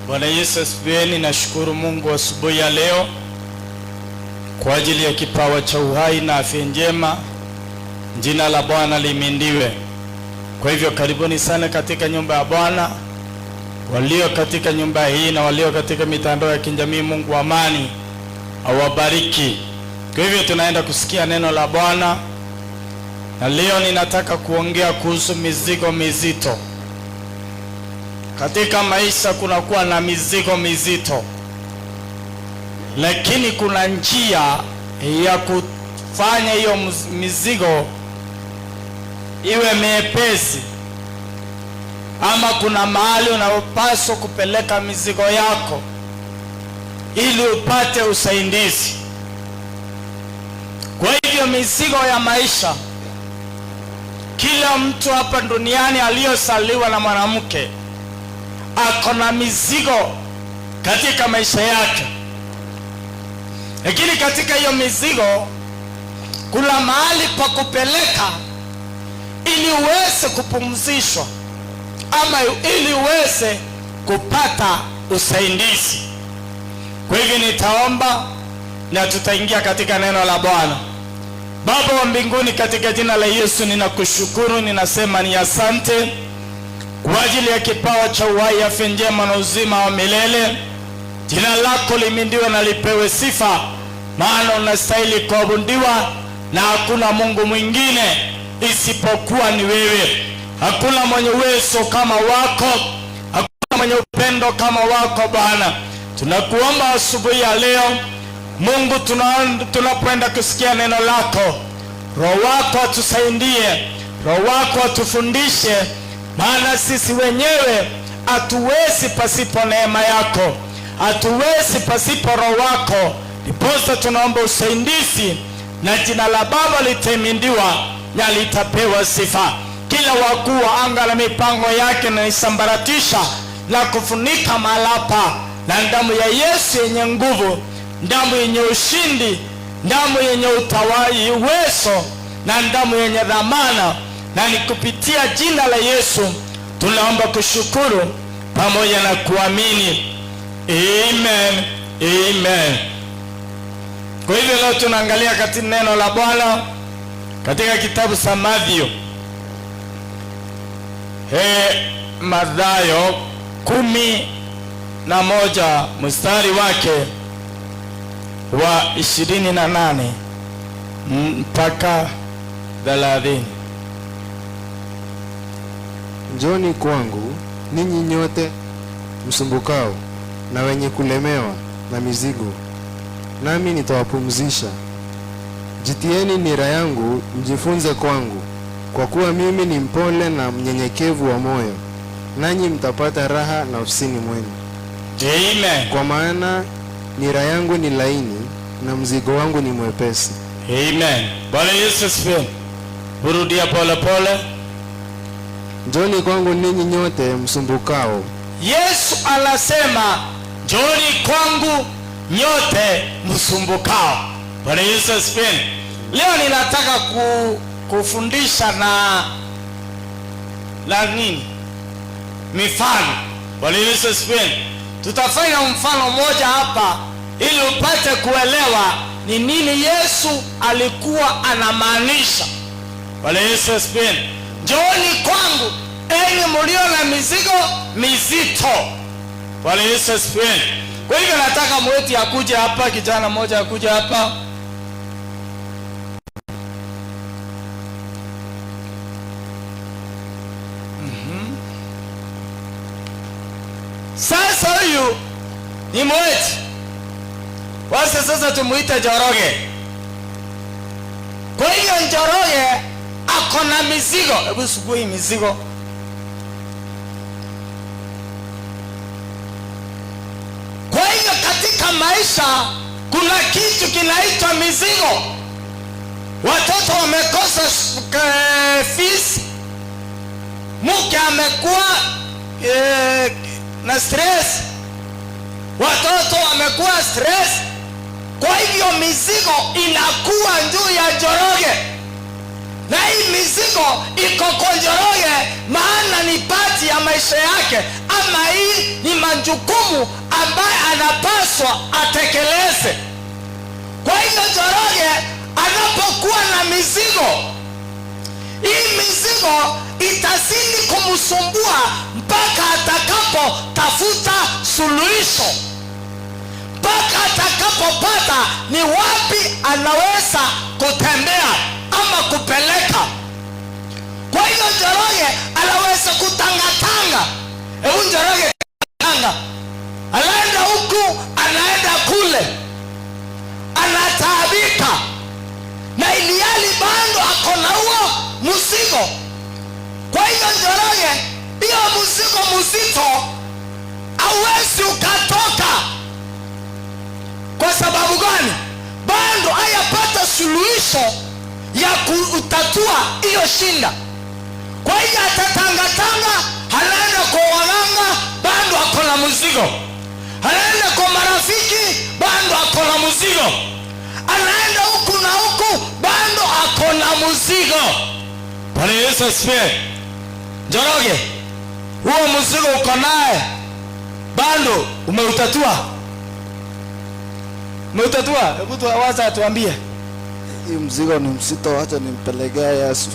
Bwana Yesu asifiwe. Nashukuru Mungu asubuhi ya leo kwa ajili ya kipawa cha uhai na afya njema. Jina la Bwana lihimidiwe. Kwa hivyo karibuni sana katika nyumba ya Bwana, walio katika nyumba hii na walio katika mitandao ya kijamii. Mungu wa amani awabariki. Kwa hivyo tunaenda kusikia neno la Bwana, na leo ninataka kuongea kuhusu mizigo mizito. Katika maisha kunakuwa na mizigo mizito, lakini kuna njia ya kufanya hiyo mizigo iwe mepesi, ama kuna mahali unapaswa kupeleka mizigo yako ili upate usaidizi. Kwa hivyo mizigo ya maisha, kila mtu hapa duniani aliyosaliwa na mwanamke ako na mizigo katika maisha yake. Lakini katika hiyo mizigo kuna mahali pa kupeleka ili uweze kupumzishwa, ama ili uweze kupata usaidizi. Kwa hivyo nitaomba na tutaingia katika neno la Bwana. Baba wa mbinguni, katika jina la Yesu ninakushukuru, ninasema ni asante kwa ajili ya kipawa cha uhai, afya njema na uzima wa milele. Jina lako lihimidiwe na lipewe sifa, maana unastahili kuabudiwa, na hakuna Mungu mwingine isipokuwa ni wewe. Hakuna mwenye uwezo kama wako, hakuna mwenye upendo kama wako Bwana. Tunakuomba asubuhi ya leo Mungu, tunapoenda kusikia neno lako, Roho wako atusaidie, Roho wako atufundishe, maana sisi wenyewe hatuwezi pasipo neema yako, hatuwezi pasipo Roho wako. Ndiposa tunaomba usaidizi, na jina la Baba litahimidiwa na litapewa sifa. Kila wakuu wa anga na mipango yake na isambaratisha na kufunika mahali hapa na damu ya Yesu yenye nguvu, damu yenye ushindi, damu yenye utawali uwezo, na damu yenye dhamana. Na ni kupitia jina la Yesu tunaomba kushukuru pamoja na kuamini. Amen. Amen. Kwa hivyo leo tunaangalia katika neno la Bwana katika kitabu cha Mathayo 11 mstari wake wa 28 mpaka 30. Njooni kwangu ninyi nyote msumbukao na wenye kulemewa na mizigo, nami nitawapumzisha. Jitieni nira yangu, mjifunze kwangu, kwa kuwa mimi ni mpole na mnyenyekevu wa moyo, nanyi mtapata raha nafsini mwenu. Amen. Kwa maana nira yangu ni laini na mzigo wangu ni mwepesi. Amen. Bwana Yesu asifiwe. Burudia pole pole. Njooni kwangu ninyi nyote msumbukao. Yesu anasema njooni kwangu nyote msumbukao. Bwana Yesu asifiwe. Leo ninataka kufundisha na nini? Mifano. Bwana Yesu asifiwe. Tutafanya mfano mmoja hapa ili upate kuelewa ni nini Yesu alikuwa anamaanisha. Bwana Yesu asifiwe. Njooni kwangu enyi mlio na mizigo mizito. Bwana Yesu asifiwe. Kwa hivyo nataka mweti akuje hapa, kijana mmoja akuje hapa. Sasa huyu ni mweti. Wasa sasa tumuite Njoroge. Kwa hiyo Njoroge ako na mizigo. Hebu sugui mizigo. Kwa hiyo katika maisha kuna kitu kinaitwa mizigo. Watoto wamekosa fees, mke amekuwa na stress, watoto wamekuwa stress. Kwa hivyo mizigo inakuwa juu ya Njoroge. Na hii mizigo iko kwa Njoroge, maana ni pati ya maisha yake, ama hii ni majukumu ambaye anapaswa atekeleze. Kwa hivyo Njoroge anapokuwa na mizigo, hii mizigo itazidi kumsumbua mpaka atakapotafuta suluhisho, mpaka atakapopata ni wapi anaweza kutembea ama kupeleka. Kwa hiyo Njoroge anaweza kutangatanga. Hebu Njoroge tanga, anaenda huku anaenda kule, anataabika, na ilihali bado ako na huo mzigo. Kwa hiyo Njoroge, hiyo mzigo mzito hauwezi ukatoka. Kwa sababu gani? Bado hayapata suluhisho ya kutatua hiyo shinda. Kwa hiyo atatangatanga, anaenda kwa waganga, bado ako na mzigo. Anaenda kwa marafiki, bado ako na mzigo. Anaenda huku na huku, bado ako na mzigo. Bwana Yesu asifiwe. Njoroge, huo mzigo uko naye, bado umeutatua? Umeutatua? Hebu tuwaza atuambie. Hii mzigo ni mzito, acha nimpelekea Yesu.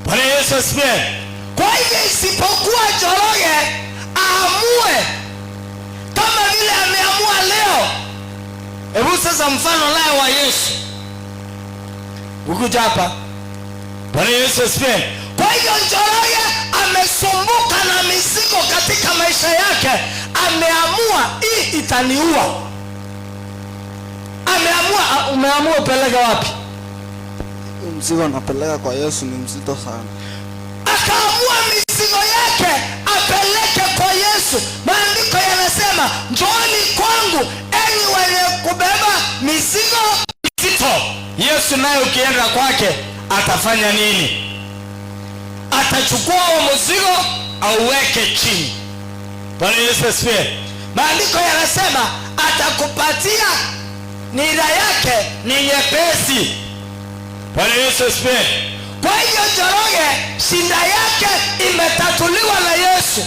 Bwana Yesu asifiwe. Kwa hivyo isipokuwa Njoroge aamue kama vile ameamua leo. Hebu sasa mfano naye wa Yesu ukuja hapa. Bwana Yesu asifiwe. Kwa hivyo Njoroge amesumbuka na mizigo katika maisha yake, ameamua hii itaniua. Ameamua. Umeamua upeleke wapi? Mzigo napeleka kwa Yesu ni mzito sana. Akaamua mizigo yake apeleke kwa Yesu. Maandiko yanasema, njooni kwangu enyi wenye kubeba mizigo mizito. Yesu naye ukienda kwake atafanya nini? Atachukua huo mzigo auweke chini. Bwana Yesu asifiwe. Maandiko yanasema atakupatia nira yake ni nyepesi. Bwana Yesu asifiwe. Kwa hiyo Njoroge shinda yake imetatuliwa na Yesu,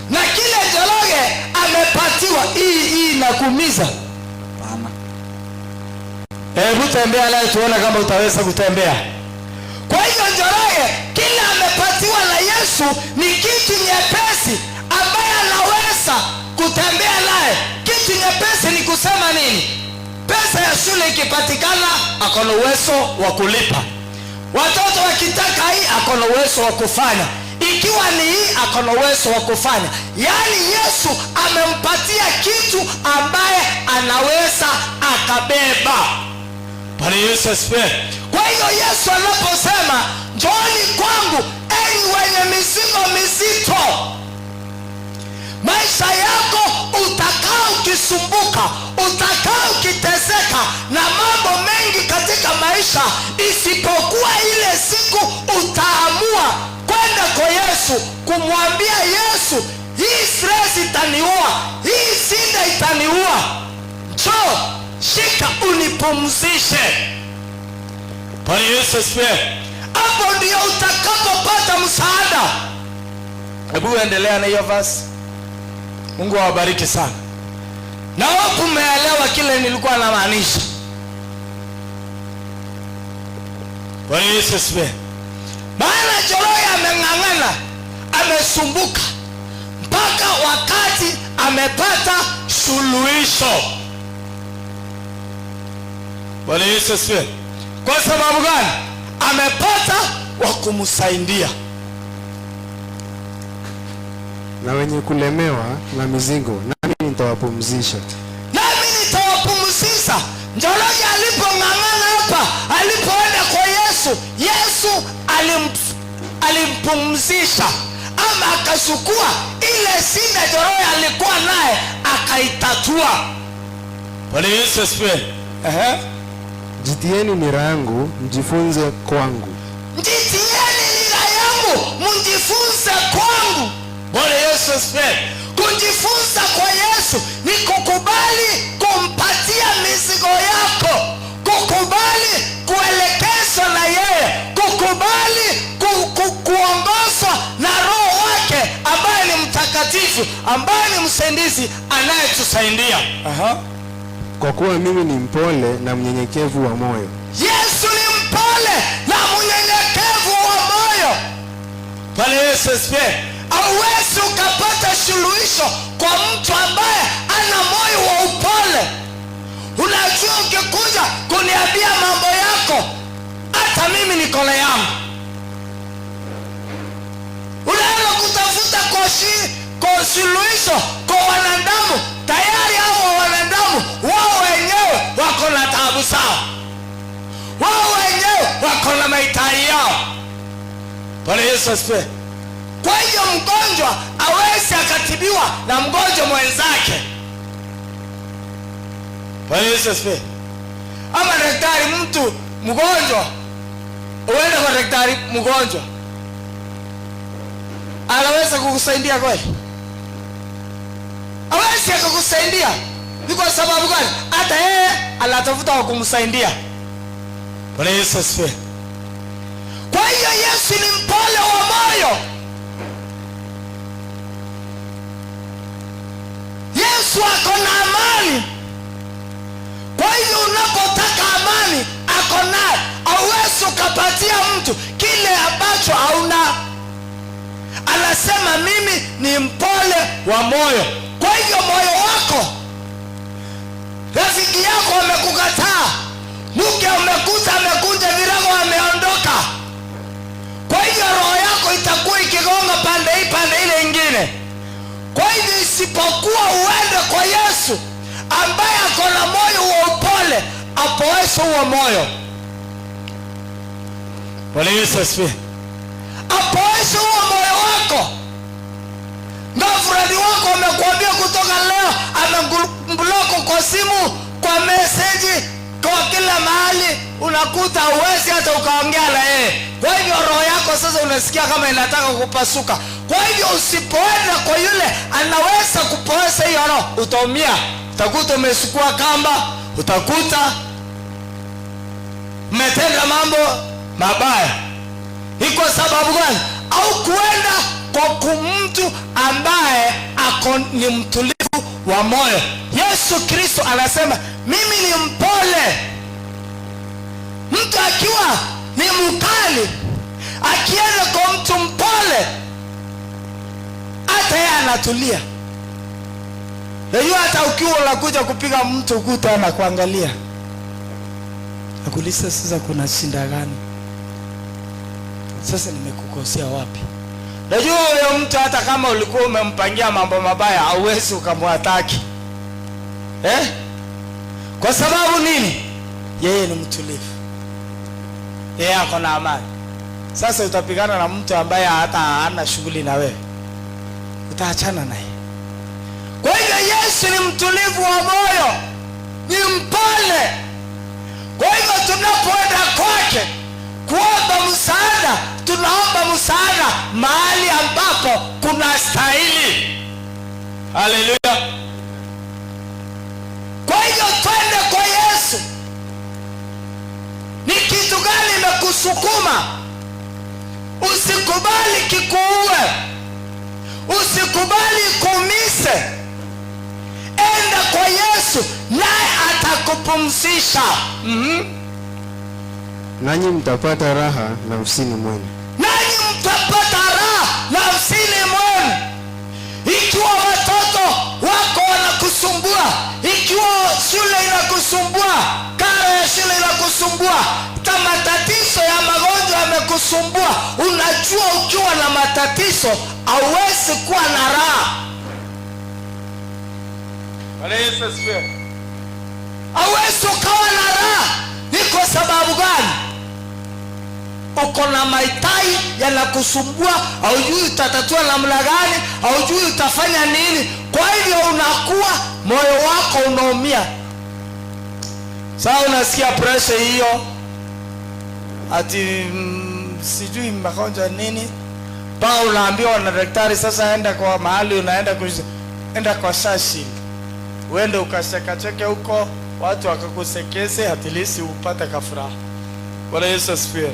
na kile Njoroge amepatiwa hii inakuumiza. Bana. Hebu tembea naye tuone kama utaweza kutembea. Kwa hiyo Njoroge kile amepatiwa na Yesu ni kitu nyepesi ambaye anaweza kutembea naye. Kitu nyepesi ni kusema nini? Pesa ya shule ikipatikana ako na uwezo wa kulipa. Watoto wakitaka hii ako na uwezo wa kufanya. Ikiwa ni hii ako na uwezo wa kufanya. Yaani Yesu amempatia kitu ambaye anaweza akabeba. Bwana Yesu asifiwe. Kwa hiyo Yesu anaposema njooni kwangu enyi wenye mizigo mizito, maisha yako utakaa ukisumbuka, utakaa ukiteseka na mambo mengi katika maisha, isipokuwa ile siku utaamua kwenda kwa Yesu, kumwambia Yesu, hii stress itaniua, hii shinda itaniua, njoo shika unipumzishe. Bwana Yesu asifiwe. Hapo ndio utakapopata msaada. Hebu endelea na hiyo verse. Mungu awabariki sana. Na wapo umeelewa kile nilikuwa namaanisha. Bwana Yesu asifiwe. Maana Njoroge ameng'ang'ana, amesumbuka mpaka wakati amepata suluhisho. Bwana Yesu asifiwe. Kwa sababu gani? Amepata wa kumsaidia. Na wenye kulemewa na mizigo, nami nitawapumzisha. Nami nitawapumzisha. Njoroge alipong'ang'ana hapa, alipoenda kwa Yesu, Yesu alimpumzisha, ama akachukua ile shida Njoroge alikuwa naye akaitatua. Bwana Yesu asifiwe. Jitieni nira yangu mjifunze kwangu. Jitieni nira yangu mjifunze kwangu. Bwana Yesu asifiwe. Kujifunza kwa Yesu ni kukubali kumpatia mizigo yako, kukubali kuelekezwa na yeye, kukubali kuongozwa na Roho wake ambaye ni mtakatifu. Mtakatifu ambaye ni msaidizi anayetusaidia. Kwa kuwa mimi ni mpole na mnyenyekevu wa moyo. Yesu ni mpole na mnyenyekevu wa moyo. Bwana Yesu asifiwe. Hauwezi ukapata suluhisho kwa mtu ambaye ana moyo wa upole. Unajua, ukikuja kuniambia mambo yako, hata mimi niko na yangu. Unaenda kutafuta kwa suluhisho kwa wanadamu, tayari hao wanadamu wao wenyewe wako na taabu zao, wao wenyewe wako na mahitaji yao. Bwana Yesu asifiwe. Kwa hiyo mgonjwa hawezi akatibiwa na mgonjwa mwenzake. Bwana Yesu asifiwe. Ama daktari, mtu mgonjwa uende kwa daktari mgonjwa, anaweza kukusaidia kweli? Hawezi akakusaidia. Ni kwa sababu gani? Hata yeye anatafuta wa kumsaidia. Bwana Yesu asifiwe. Kwa hiyo Yesu ni mpole wa moyo. Yesu ako na amani. Kwa hivyo unapotaka amani, ako nayo. Hauwezi ukapatia mtu kile ambacho hauna. Anasema mimi ni mpole wa moyo. Kwa hivyo moyo wako, rafiki yako amekukataa, mke amekuta amekunja virago ameondoka, kwa hivyo roho yako itakuwa ikigonga pande hii pande ile ingine. Kwa hivyo isipokuwa uende kwa Yesu ambaye ako na moyo wa upole, apoeshe huo moyo. Bwana Yesu asifiwe. Apoeshe huo moyo wako. Girlfriend wako amekuambia kutoka leo, amemblock kwa simu, kwa message, kwa kila mahali, unakuta uwezi hata ukaongea na yeye. Kwa hivyo roho yako sasa unasikia kama inataka kupasuka. Kwa hivyo usipoenda kwa yule anaweza kupoesha hiyo roho, utaumia. Utakuta umesukua kamba, utakuta umetenda mambo mabaya. Iko sababu gani? Au kuenda kwa mtu ambaye ako ni mtulivu wa moyo. Yesu Kristo anasema mimi ni mpole. Mtu akiwa ni mkali, akienda kwa mtu mpole, hata yeye anatulia. Najua hata ukiwa unakuja kupiga mtu ukuta anakuangalia, nakuuliza sasa kuna shinda gani? Sasa nimekukosea wapi? Najua huyo mtu hata kama ulikuwa umempangia mambo mabaya, hauwezi ukamwataki. Kwa sababu nini? Yeye ni mtulivu. Yeye ako na amani. Sasa utapigana na mtu ambaye hata hana shughuli na wewe, utaachana naye. Kwa hiyo Yesu ni mtulivu wa moyo, ni mpole. Kwa hivyo tunapoenda kwake kuomba msaada, tunaomba msaada mahali ambapo kuna stahili. Haleluya. Kwa hivyo twende kwa Yesu. Ni kitu gani imekusukuma? Usikubali kikuue, usikubali kuumise. Enda kwa Yesu naye atakupumzisha. Nanyi mtapata raha nafsini mwenu. Nanyi mtapata raha nafsini mwenu. Ikiwa watoto wako wanakusumbua, ikiwa shule inakusumbua, karo ya shule inakusumbua, matatizo ya magonjwa yamekusumbua, unajua ukiwa na matatizo hauwezi kuwa na raha. Bwana Yesu asifiwe. Hauwezi ukawa na raha. Ni kwa sababu gani? Uko na mahitaji yanakusumbua, haujui utatatua namna gani, haujui utafanya nini. Kwa hivyo unakuwa moyo wako unaumia. Sasa unasikia pressure hiyo, ati sijui magonjwa nini, bao unaambiwa na daktari sasa enda kwa mahali enda kwa shashi, uende ukacheke huko, watu wakakusekeze, at least upate kafuraha. Bwana Yesu asifiwe.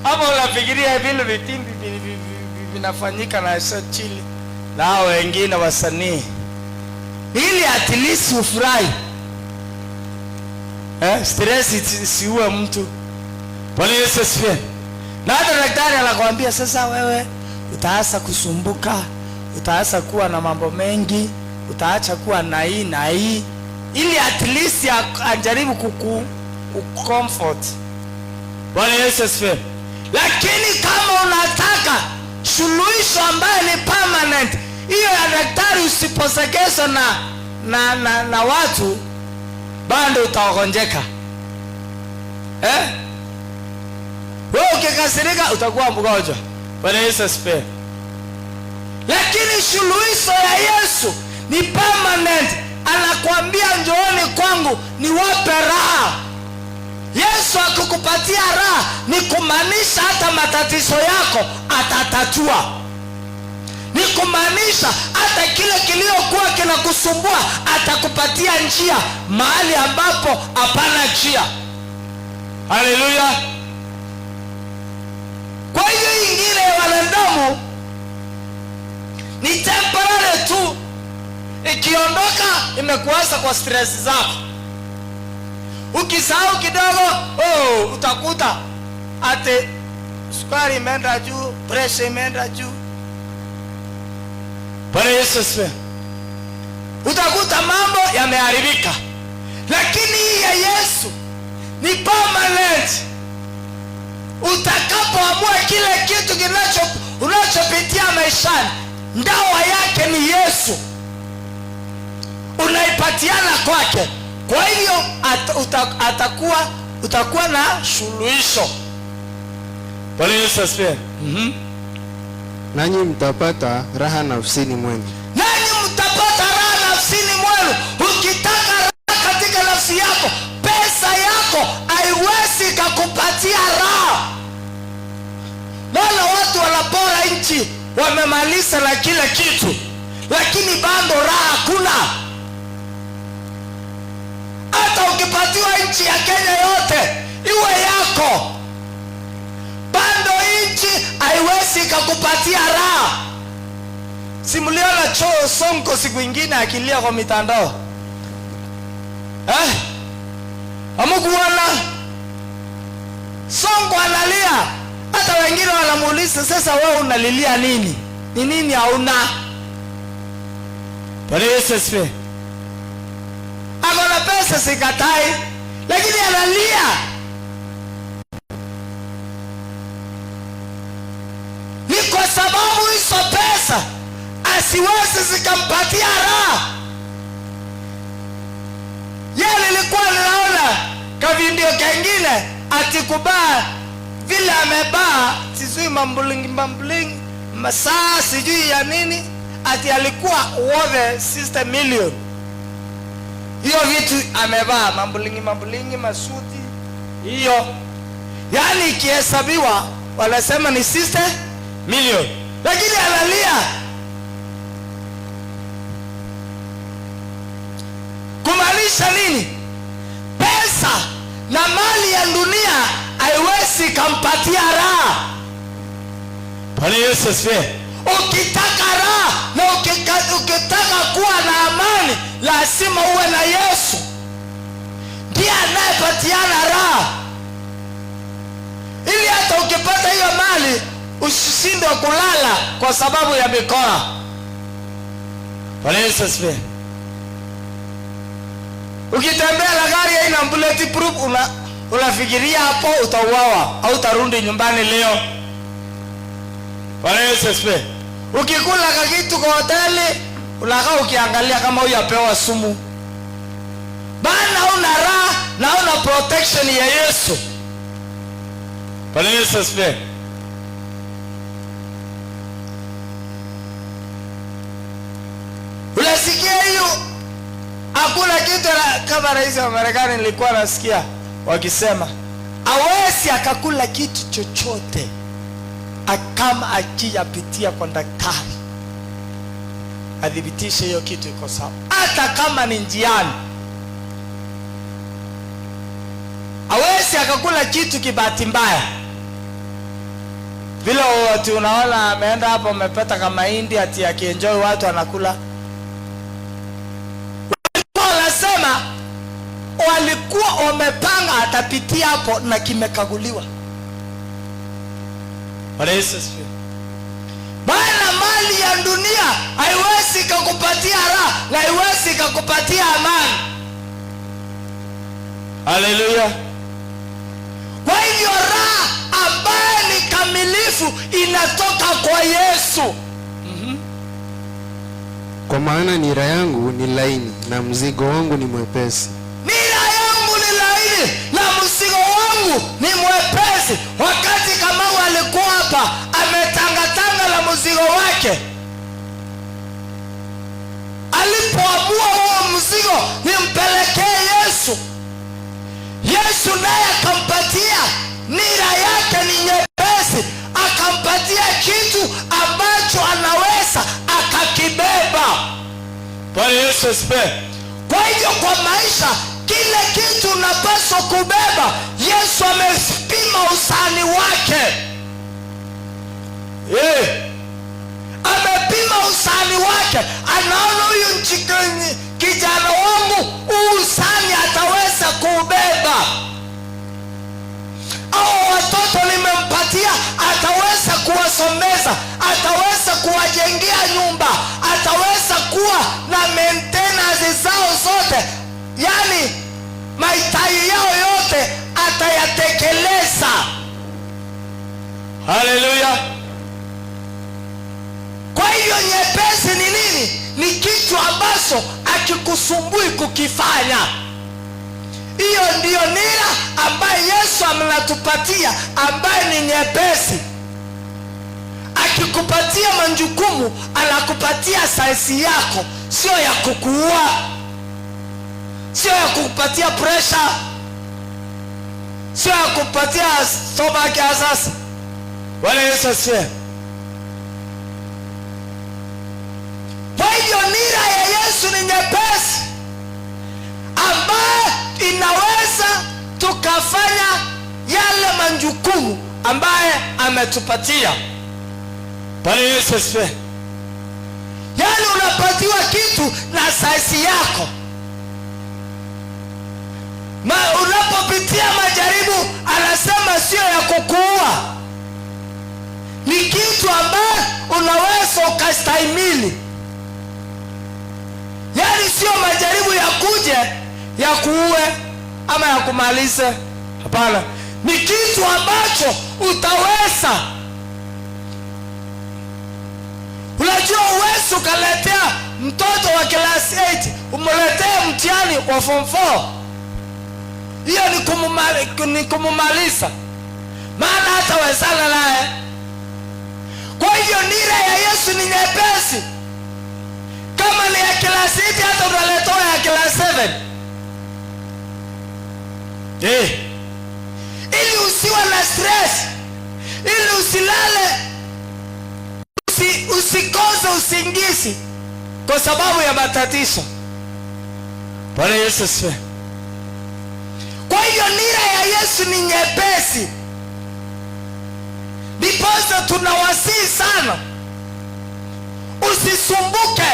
Hapo unafikiria vile vitimbi vinafanyika na Chili na hao wengine wasanii, ili at least ufurahi. Stress isiue mtu. Bwana Yesu asifiwe. Na hata daktari anakuambia sasa, wewe utaanza kusumbuka, utaanza kuwa na mambo mengi, utaacha kuwa na hii na hii, ili at least ajaribu comfort. Bwana Yesu asifiwe. Lakini kama unataka suluhisho ambayo ni permanent, hiyo ya daktari usiposegezwa na watu, bado utagonjeka. Wewe ukikasirika utakuwa mgonjwa. Bwana Yesu asifiwe. Lakini suluhisho ya Yesu ni permanent. Anakuambia njooni kwangu niwape raha. Yesu akukupatia raha ni kumaanisha hata matatizo yako atatatua. Ni kumaanisha hata kile kiliokuwa kinakusumbua atakupatia njia mahali ambapo hapana njia. Haleluya. Kwa hiyo ingine ya wanadamu ni temporary tu, ikiondoka imekuasa kwa stress zako. Ukisahau kidogo, utakuta ate sukari imeenda juu, pressure imeenda juu. Bwana Yesu asifiwe. Utakuta mambo yameharibika. Lakini hii ya Yesu ni permanent. Utakapoamua kile kitu unachopitia maishani, dawa yake ni Yesu, unaipatiana kwake. Kwa hivyo utakuwa na suluhisho. Bwana Yesu asifiwe. Nanyi mtapata raha nafsini mwenu. Nanyi mtapata raha nafsini mwenu. Ukitaka raha katika nafsi yako, pesa yako haiwezi kukupatia raha. Maana watu wanapora nchi, wamemaliza na kila kitu, lakini bado raha hakuna. Hata ukipatiwa nchi ya Kenya yote iwe yako, bado nchi haiwezi kukupatia raha. Simuliona Sonko siku ingine akilia kwa mitandao. Amukuona Sonko analia, hata wengine wanamuuliza, sasa wewe unalilia nini? Ni nini hauna? Bwana Yesu asifiwe. Akona pesa sikatai, lakini analia. Ni kwa sababu hizo pesa asiwezi zikampatia raha. Yeye nilikuwa ninaona kavindio kengine atikubaa vile amebaa, sijui mambuling masaa sijui ya nini, ati alikuwa worth 60 million. Hiyo vitu amevaa mambulingi masuti hiyo, yani ikihesabiwa wanasema ni 60 million, lakini analia. Kumaanisha nini? Pesa na mali ya dunia haiwezi kumpatia raha. Bwana Yesu asifiwe. Ukitaka raha na ukitaka kuwa na amani, lazima uwe na Yesu. Ndiye anayepatiana raha, ili hata ukipata hiyo mali usishindwe kulala kwa sababu ya mikora. Bwana Yesu asifiwe. Ukitembea na gari haina bulletproof, unafikiria hapo utauawa au utarudi nyumbani leo. Bwana Yesu asifiwe. Ukikula kitu kwa hoteli, unakaa ukiangalia kama huyu apewa sumu. Bana una raha na una protection ya Yesu. Bwana Yesu asifiwe. Unasikia hiyo? Hakuna kitu kama rais wa Marekani nilikuwa nasikia wakisema hawezi akakula kitu chochote kama akiyapitia kwa daktari adhibitishe hiyo kitu iko sawa, hata kama ni njiani. Hawezi akakula kitu kibahati mbaya. Vile watu unaona ameenda hapo amepata kama mahindi ati akienjoy watu anakula. Wanasema walikuwa wamepanga atapitia hapo na kimekaguliwa. Bwana Yesu asifiwe. Bwana, mali ya dunia haiwezi kukupatia raha na haiwezi kukupatia amani. Haleluya. Kwa hivyo raha ambayo ni kamilifu inatoka kwa Yesu. Kwa maana nira yangu ni laini na mzigo wangu ni mwepesi. Nira yangu ni laini na mzigo wangu ni mwepesi. Wakati Kamau alikuwa hapa ametangatanga na mzigo wake, alipoamua huo mzigo nimpelekee Yesu, Yesu naye akampatia nira yake ni nyepesi, akampatia kitu ambacho anaweza akakibeba. Bwana Yesu asifiwe. Kwa hivyo kwa maisha kile kitu unapaswa kubeba, Yesu amepima usani wake. Amepima usani wake, anaona huyu kijana wangu usani ataweza kubeba. Au watoto nimempatia ataweza kuwasomeza, ataweza kuwajengea nyumba, ataweza kuwa na maintenance zao zote, yani mahitaji yao yote atayatekeleza. Haleluya. Kwa hiyo nyepesi ni nini? Ni kitu ambacho akikusumbui kukifanya. Hiyo ndiyo nira ambaye Yesu amenatupatia, ambaye ni nyepesi. Akikupatia majukumu, anakupatia saisi yako, sio ya kukuua, sio ya kukupatia pressure, sio ya kukupatia stomach asasa. Bwana Yesu asifiwe. Kwa hivyo nira ya Yesu ni nyepesi, ambaye inaweza tukafanya yale majukumu ambaye ametupatia. Bwana Yesu asifiwe. Yani unapatiwa kitu na saisi yako. Unapopitia majaribu, anasema sio ya kukuua, ni kitu ambaye unaweza ukastahimili. Yani sio majaribu ya kuje ya kuue ama ya kumalize. Hapana, ni kitu ambacho utaweza. Unajua uwezo ukaletea mtoto wa class 8 umuletee mtihani wa form 4, hiyo ni kumumaliza, maana hata wezana naye. Kwa hivyo nira ya Yesu ni nyepesi. Kama ni ya class 8 hata unaletea ya class 7. Ili usiwe na stress, ili usilale, usikose usingizi kwa sababu ya matatizo. Bwana Yesu asifiwe. Kwa hiyo nira ya Yesu ni nyepesi. Ndiposa tunawasihi sana, usisumbuke,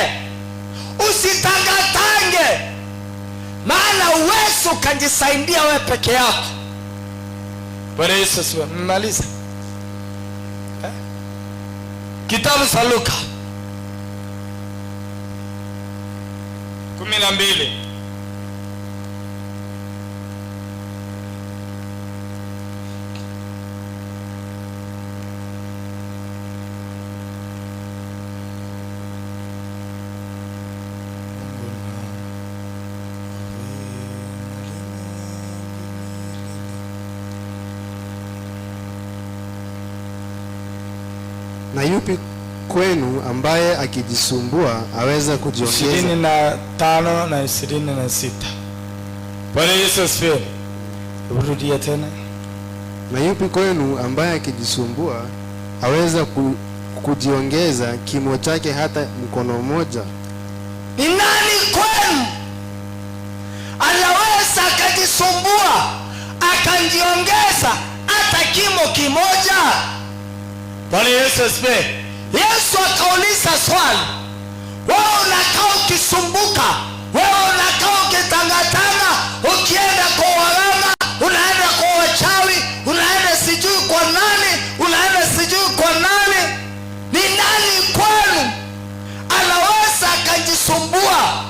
usitangatange, maana uwezo ukajisaidia wewe peke yako. Bwana Yesu asifiwe. Mmaliza kitabu cha Luka 12. Na yupi kwenu ambaye akijisumbua aweza kujiongeza? 25 na 26. Bwana Yesu asifiwe. Rudia tena. Na yupi kwenu ambaye akijisumbua aweza kujiongeza kimo chake hata mkono mmoja? Ni nani kwenu anaweza akajisumbua akajiongeza hata kimo kimoja? Bwana Yesu asifiwe. Yesu akauliza swali, wewe unakaa ukisumbuka, wewe unakaa ukitangatanga, ukienda kwa waganga, unaenda kwa wachawi, unaenda sijui kwa nani, unaenda sijui kwa nani. Ni nani kwenu anaweza akajisumbua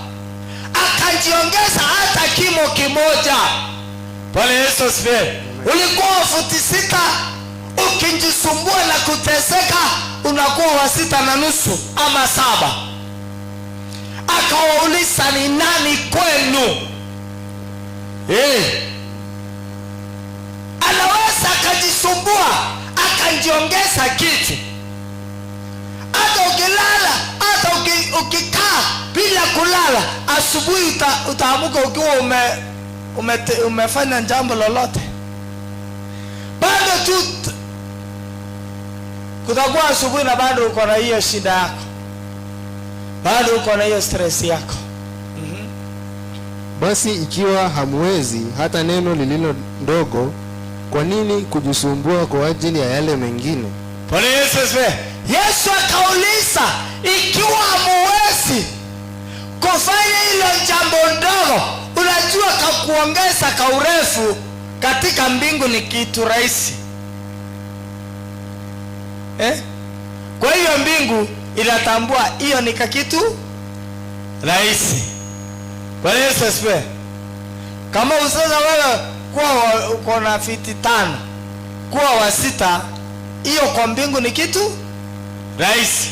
akajiongeza hata kimo kimoja? Bwana Yesu asifiwe. Ulikuwa wa futi 6, ukijisumbua na kuteseka unakuwa wa 6.5 ama 7. Akawauliza ni nani kwenu anaweza akajisumbua akajiongeza kitu? Hata ukilala, hata ukikaa bila kulala, asubuhi utaamuka ukiwa umefanya jambo lolote, bado tu kutakuwa asubuhi na bado uko na hiyo shida yako, bado uko na hiyo stress yako. Basi ikiwa hamwezi hata neno lililo ndogo, kwa nini kujisumbua kwa ajili ya yale mengine? Bwana Yesu asifiwe. Yesu akauliza, ikiwa hamwezi kufanya hilo jambo ndogo, unajua kuongeza kaurefu katika mbingu ni kitu rahisi. Kwa hiyo mbingu inatambua hiyo ni kitu rahisi. Bwana Yesu asifiwe. Kama usasa wewe kuwa uko na fiti 5 kuwa wa 6, hiyo kwa mbingu ni kitu rahisi.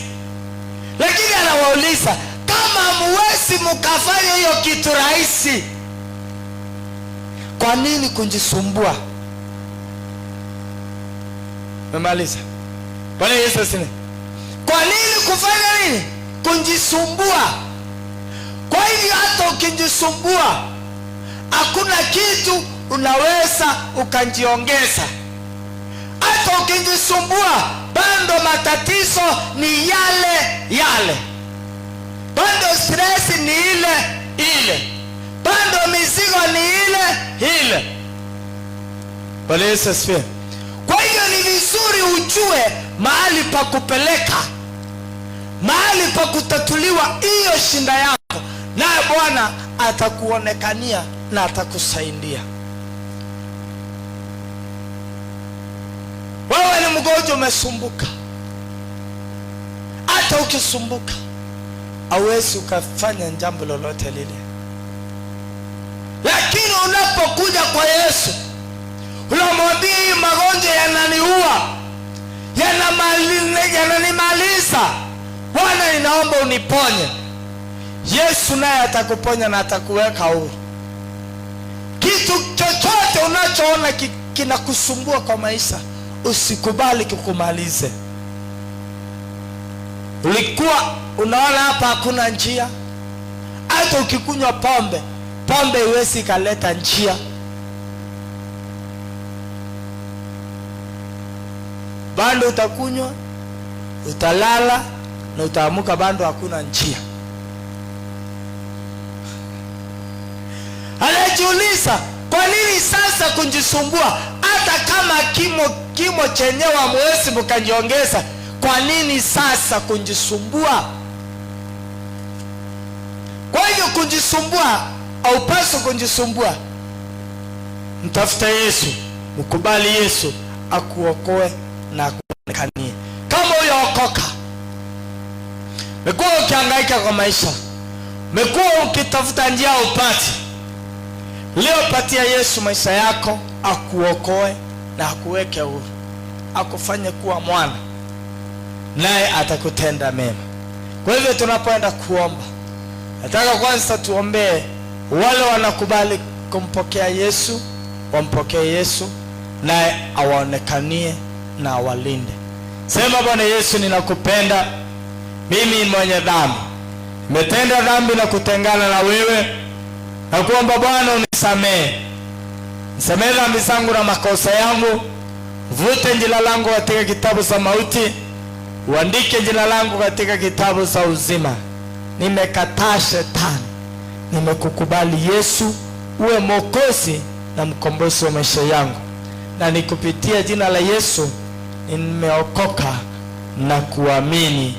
Lakini anawauliza, kama hamwezi mkafanya hiyo kitu rahisi, kwa nini kujisumbua? Memaliza. Bwana Yesu asifiwe. Kwa nini kufanya nini? Kujisumbua. Kwa hivyo hata ukijisumbua, hakuna kitu unaweza ukajiongeza. Hata ukijisumbua, bado matatizo ni yale. Bado stress ni ile. Bado mizigo ni ile. Bwana Yesu asifiwe. Kwa hiyo ni vizuri ujue mahali pa kupeleka, mahali pa kutatuliwa hiyo shinda yako, naye Bwana atakuonekania na atakusaidia. Wewe ni mgonjwa, umesumbuka. Hata ukisumbuka hauwezi ukafanya jambo lolote lile, lakini unapokuja kwa Yesu unamwambia, hii magonjwa yananiua, yananimaliza, Bwana ninaomba uniponye. Yesu naye atakuponya na atakuweka huru. Kitu chochote unachoona kinakusumbua kwa maisha, usikubali kukumalize. Ulikuwa unaona hapa hakuna njia, hata ukikunywa pombe iwezi kaleta njia. Bado utakunywa, utalala na utaamuka, bado hakuna njia. Anajiuliza, kwa nini sasa kujisumbua? Hata kama kimo chenyewe hamwezi mkajiongeza, kwa nini sasa kujisumbua? Kwa hiyo kujisumbua, haupaswi kujisumbua. Mtafuta Yesu, mkubali Yesu akuokoe na akuonekanie. Kama uyaokoka, umekuwa ukihangaika kwa maisha, umekuwa ukitafuta njia upati, leo patia Yesu maisha yako, akuokoe na akuweke huru, akufanye kuwa mwana, naye atakutenda mema. Kwa hivyo tunapoenda kuomba, nataka kwanza tuombee wale wanakubali kumpokea Yesu, wampokee Yesu naye awaonekanie na awalinde. Sema, Bwana Yesu, ninakupenda, mimi ni mwenye dhambi, nimetenda dhambi na kutengana na wewe, na kuomba Bwana unisamehe. Nisamehe dhambi zangu na makosa yangu, vute jina langu katika kitabu cha mauti, uandike jina langu katika kitabu cha uzima. Nimekataa shetani, nimekukubali Yesu uwe mwokozi na mkombozi wa maisha yangu, na nikupitia jina la Yesu nimeokoka na kuamini.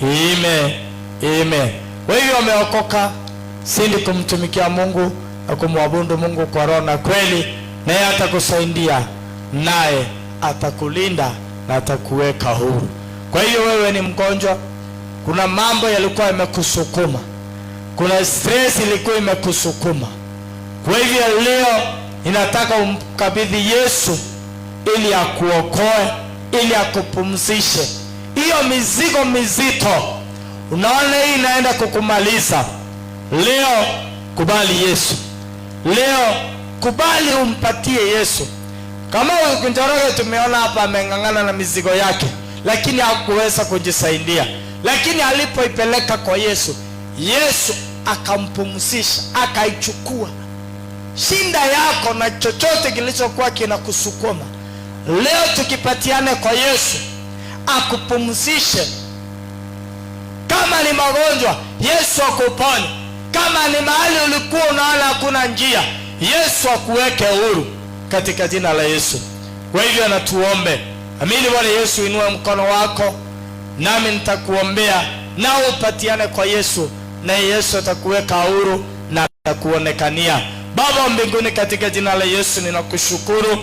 Amen. Amen. Wewe umeokoka, sindi kumtumikia Mungu na kumwabudu Mungu kwa roho na kweli, naye atakusaidia, naye atakulinda na atakuweka huru. Kwa hiyo wewe ni mgonjwa, kuna mambo yalikuwa yamekusukuma, kuna stress ilikuwa imekusukuma. Kwa hivyo leo ninataka umkabidhi Yesu ili akuokoe, ili akupumzishe hiyo mizigo mizito. Unaona hii inaenda kukumaliza. Leo kubali Yesu. Leo kubali umpatie Yesu. Kama Njoroge tumeona hapa ameng'ang'ana na mizigo yake, lakini hakuweza kujisaidia. Lakini alipoipeleka kwa Yesu, Yesu akampumzisha, akaichukua. Shinda yako na chochote kilichokuwa kinakusukuma, leo tukipatiane kwa Yesu akupumzishe. Kama ni magonjwa, Yesu akuponye. Kama ni mahali ulikuwa unaona hakuna njia, Yesu akuweke huru katika jina la Yesu. Kwa hivyo na tuombe. Amini Bwana Yesu, inua mkono wako nami nitakuombea, na upatiane kwa Yesu, na Yesu atakuweka huru na atakuonekania. Baba mbinguni, katika jina la Yesu ninakushukuru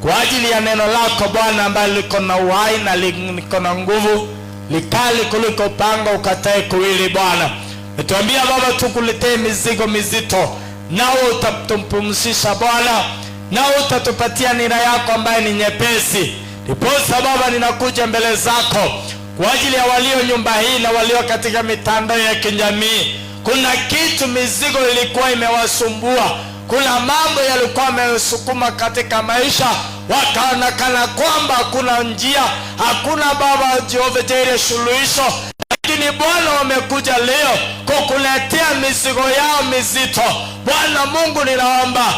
kwa ajili ya neno lako Bwana, ambalo liko na uhai na liko na nguvu, likali kuliko panga ukatae kuwili. Bwana, umetuambia Baba tukuletee mizigo mizito, nao utatumpumzisha Bwana, nao utatupatia nira yako ambaye ni nyepesi. Ndiposa Baba ninakuja mbele zako kwa ajili ya walio nyumba hii na walio katika mitandao ya kijamii. Kuna kitu mizigo ilikuwa imewasumbua, kuna mambo yalikuwa yamesukuma katika maisha, wakaonekana kwamba hakuna njia, hakuna Baba Jehova Jireh suluhisho. Lakini Bwana wamekuja leo kukuletea mizigo yao mizito. Bwana Mungu, ninaomba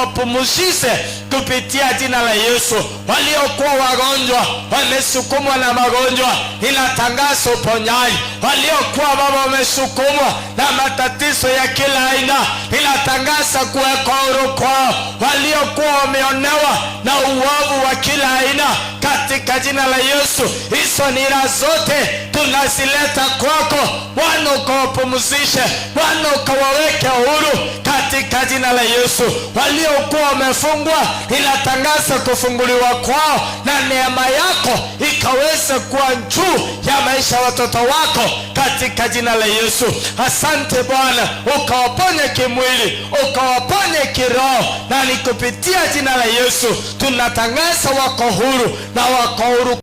ukawapumzishe kupitia jina la Yesu. Waliokuwa wagonjwa, wamesukumwa na magonjwa, ninatangaza uponyaji. Waliokuwa Baba wamesukumwa na matatizo ya kila aina, ninatangaza kuwekwa huru kwao. Waliokuwa wameonewa na uovu wa kila aina, katika jina la Yesu, hizo nira zote tunazileta kwako Bwana, ukawapumzishe Bwana, ukawaweke huru katika jina la Yesu. Waliokuwa wamefungwa, ninatangaza kufunguliwa kwao, na neema yako ikaweze kuwa juu ya maisha ya watoto wako katika jina la Yesu. Asante Bwana, ukawaponye kimwili, ukawaponye kiroho, na nikupitia jina la Yesu tunatangaza wako huru, na wako huru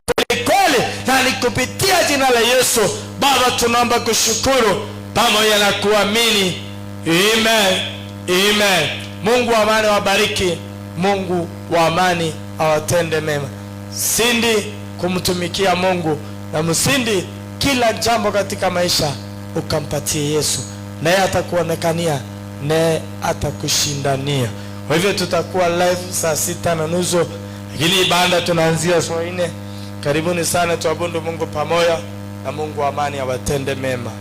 kweli, na nikupitia jina la Yesu. Baba, tunaomba kushukuru pamoja na kuamini. Amen. Amen. Mungu wa amani wabariki. Mungu wa amani awatende mema. Sindi kumtumikia Mungu, na msindi kila jambo katika maisha ukampatie Yesu, naye atakuonekania, naye atakushindania. Kwa hivyo tutakuwa live saa 6:30, lakini ibada tunaanzia saa 4. Karibuni sana, tuabudu Mungu pamoja, na Mungu wa amani awatende mema.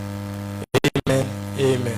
Amen. Amen.